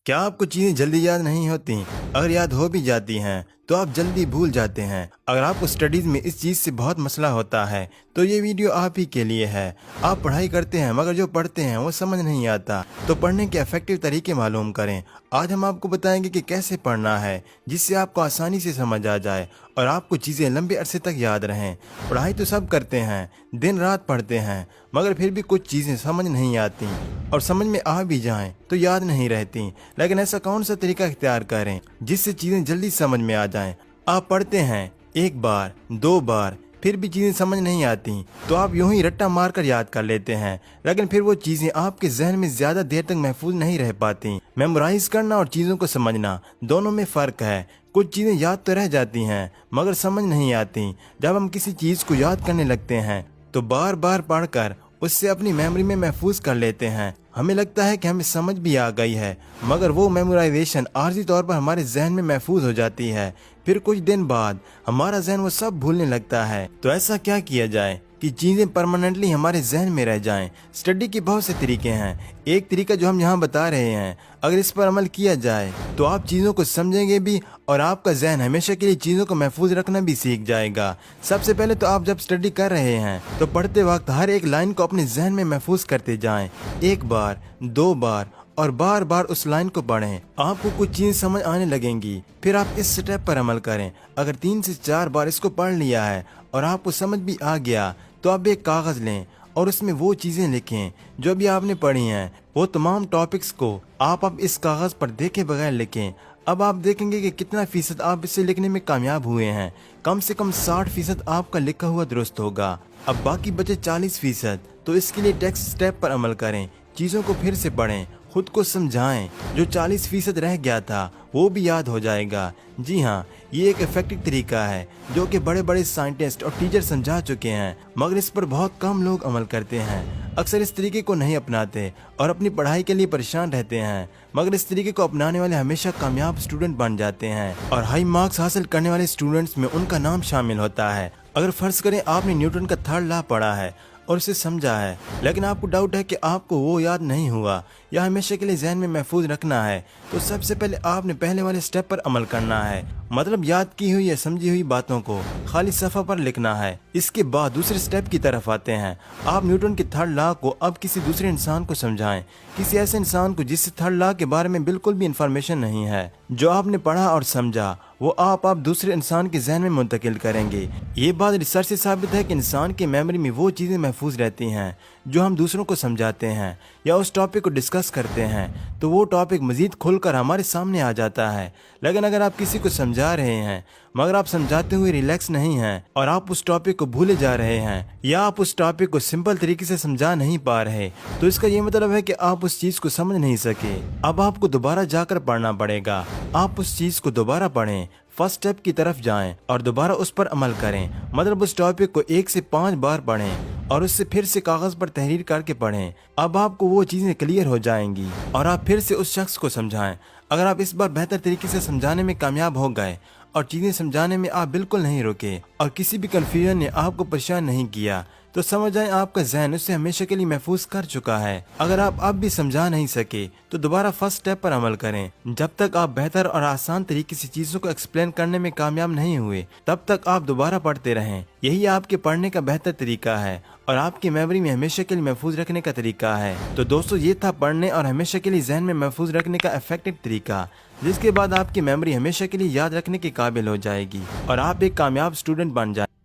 کیا آپ کو چیزیں جلدی یاد نہیں ہوتی؟ اگر یاد ہو بھی جاتی ہیں تو آپ جلدی بھول جاتے ہیں۔ اگر آپ کو اسٹڈیز میں اس چیز سے بہت مسئلہ ہوتا ہے تو یہ ویڈیو آپ ہی کے لیے ہے۔ آپ پڑھائی کرتے ہیں مگر جو پڑھتے ہیں وہ سمجھ نہیں آتا، تو پڑھنے کے افیکٹو طریقے معلوم کریں۔ آج ہم آپ کو بتائیں گے کہ کیسے پڑھنا ہے جس سے آپ کو آسانی سے سمجھ آ جائے اور آپ کو چیزیں لمبے عرصے تک یاد رہیں۔ پڑھائی تو سب کرتے ہیں، دن رات پڑھتے ہیں، مگر پھر بھی کچھ چیزیں سمجھ نہیں آتی اور سمجھ میں آ بھی جائیں تو یاد نہیں رہتی۔ لیکن ایسا کون سا طریقہ اختیار کریں جس سے چیزیں جلدی سمجھ میں آ جائیں؟ آپ پڑھتے ہیں ایک بار، دو بار، پھر بھی چیزیں سمجھ نہیں آتی تو آپ یوں ہی رٹا مار کر یاد کر لیتے ہیں، لیکن پھر وہ چیزیں آپ کے ذہن میں زیادہ دیر تک محفوظ نہیں رہ پاتی۔ میمورائز کرنا اور چیزوں کو سمجھنا دونوں میں فرق ہے۔ کچھ چیزیں یاد تو رہ جاتی ہیں مگر سمجھ نہیں آتی۔ جب ہم کسی چیز کو یاد کرنے لگتے ہیں تو بار بار پڑھ کر اس سے اپنی میموری میں محفوظ کر لیتے ہیں۔ ہمیں لگتا ہے کہ ہمیں سمجھ بھی آ گئی ہے، مگر وہ میمورائزیشن عارضی طور پر ہمارے ذہن میں محفوظ ہو جاتی ہے۔ پھر کچھ دن بعد ہمارا ذہن وہ سب بھولنے لگتا ہے۔ تو ایسا کیا کیا جائے کہ چیزیں پرماننٹلی ہمارے ذہن میں رہ جائیں؟ اسٹڈی کے بہت سے طریقے ہیں۔ ایک طریقہ جو ہم یہاں بتا رہے ہیں، اگر اس پر عمل کیا جائے تو آپ چیزوں کو سمجھیں گے بھی اور آپ کا ذہن ہمیشہ کے لیے چیزوں کو محفوظ رکھنا بھی سیکھ جائے گا۔ سب سے پہلے تو آپ جب اسٹڈی کر رہے ہیں تو پڑھتے وقت ہر ایک لائن کو اپنے ذہن میں محفوظ کرتے جائیں۔ ایک بار، دو بار اور بار بار اس لائن کو پڑھیں۔ آپ کو کچھ چیزیں سمجھ آنے لگیں گی، پھر آپ اس سٹیپ پر عمل کریں۔ اگر 3 سے 4 بار اس کو پڑھ لیا ہے اور آپ کو سمجھ بھی آ گیا تو آپ ایک کاغذ لیں اور اس میں وہ چیزیں لکھیں جو بھی آپ نے پڑھی ہیں۔ وہ تمام ٹاپکس کو آپ اب اس کاغذ پر دیکھے بغیر لکھیں۔ اب آپ دیکھیں گے کہ کتنا فیصد آپ اسے لکھنے میں کامیاب ہوئے ہیں۔ کم سے کم 60% آپ کا لکھا ہوا درست ہوگا۔ اب باقی بچے 40%، تو اس کے لیے ٹیکسٹ سٹیپ پر عمل کریں۔ چیزوں کو پھر سے پڑھیں، خود کو سمجھائیں۔ جو 40% رہ گیا تھا وہ بھی یاد ہو جائے گا۔ جی ہاں، یہ ایک افیکٹو طریقہ ہے جو کہ بڑے بڑے سائنٹسٹ اور ٹیچر سمجھا چکے ہیں، مگر اس پر بہت کم لوگ عمل کرتے ہیں۔ اکثر اس طریقے کو نہیں اپناتے اور اپنی پڑھائی کے لیے پریشان رہتے ہیں، مگر اس طریقے کو اپنانے والے ہمیشہ کامیاب اسٹوڈنٹ بن جاتے ہیں اور ہائی مارکس حاصل کرنے والے اسٹوڈنٹس میں ان کا نام شامل ہوتا ہے۔ اگر فرض کریں آپ نے نیوٹن کا 3rd لا پڑھا ہے اور اسے سمجھا ہے، لیکن آپ کو ڈاؤٹ ہے کہ آپ کو وہ یاد نہیں ہوا یا ہمیشہ کے لیے ذہن میں محفوظ رکھنا ہے، تو سب سے پہلے آپ نے پہلے والے سٹیپ پر عمل کرنا ہے، مطلب یاد کی ہوئی یا سمجھی ہوئی باتوں کو خالی صفحہ پر لکھنا ہے۔ اس کے بعد دوسرے سٹیپ کی طرف آتے ہیں۔ آپ نیوٹن کے 3rd لا کو اب کسی دوسرے انسان کو سمجھائیں، کسی ایسے انسان کو جس سے 3rd لا کے بارے میں بالکل بھی انفارمیشن نہیں ہے۔ جو آپ نے پڑھا اور سمجھا وہ آپ دوسرے انسان کے ذہن میں منتقل کریں گے۔ یہ بات ریسرچ سے ثابت ہے کہ انسان کے میموری میں وہ چیزیں محفوظ رہتی ہیں جو ہم دوسروں کو سمجھاتے ہیں یا اس ٹاپک کو ڈسکس کرتے ہیں، تو وہ ٹاپک مزید کھل کر ہمارے سامنے آ جاتا ہے۔ لیکن اگر آپ کسی کو سمجھا رہے ہیں مگر آپ سمجھاتے ہوئے ریلیکس نہیں ہیں اور آپ اس ٹاپک کو بھولے جا رہے ہیں یا آپ اس ٹاپک کو سمپل طریقے سے سمجھا نہیں پا رہے، تو اس کا یہ مطلب ہے کہ آپ اس چیز کو سمجھ نہیں سکے۔ اب آپ کو دوبارہ جا کر پڑھنا پڑے گا۔ آپ اس چیز کو دوبارہ پڑھیں، فرسٹ سٹیپ کی طرف جائیں اور دوبارہ اس پر عمل کریں، مطلب اس ٹاپک کو 1 سے 5 بار پڑھیں اور اس سے پھر سے کاغذ پر تحریر کر کے پڑھیں۔ اب آپ کو وہ چیزیں کلیئر ہو جائیں گی اور آپ پھر سے اس شخص کو سمجھائیں۔ اگر آپ اس بار بہتر طریقے سے سمجھانے میں کامیاب ہو گئے اور چیزیں سمجھانے میں آپ بالکل نہیں رکے اور کسی بھی کنفیوژن نے آپ کو پریشان نہیں کیا، تو سمجھ جائیں آپ کا ذہن اسے ہمیشہ کے لیے محفوظ کر چکا ہے۔ اگر آپ اب بھی سمجھا نہیں سکے تو دوبارہ فرسٹ سٹیپ پر عمل کریں۔ جب تک آپ بہتر اور آسان طریقے سے چیزوں کو ایکسپلین کرنے میں کامیاب نہیں ہوئے تب تک آپ دوبارہ پڑھتے رہیں۔ یہی آپ کے پڑھنے کا بہتر طریقہ ہے اور آپ کی میموری میں ہمیشہ کے لیے محفوظ رکھنے کا طریقہ ہے۔ تو دوستو، یہ تھا پڑھنے اور ہمیشہ کے لیے ذہن میں محفوظ رکھنے کا افیکٹو طریقہ، جس کے بعد آپ کی میموری ہمیشہ کے لیے یاد رکھنے کے قابل ہو جائے گی اور آپ ایک کامیاب اسٹوڈنٹ بن جائیں۔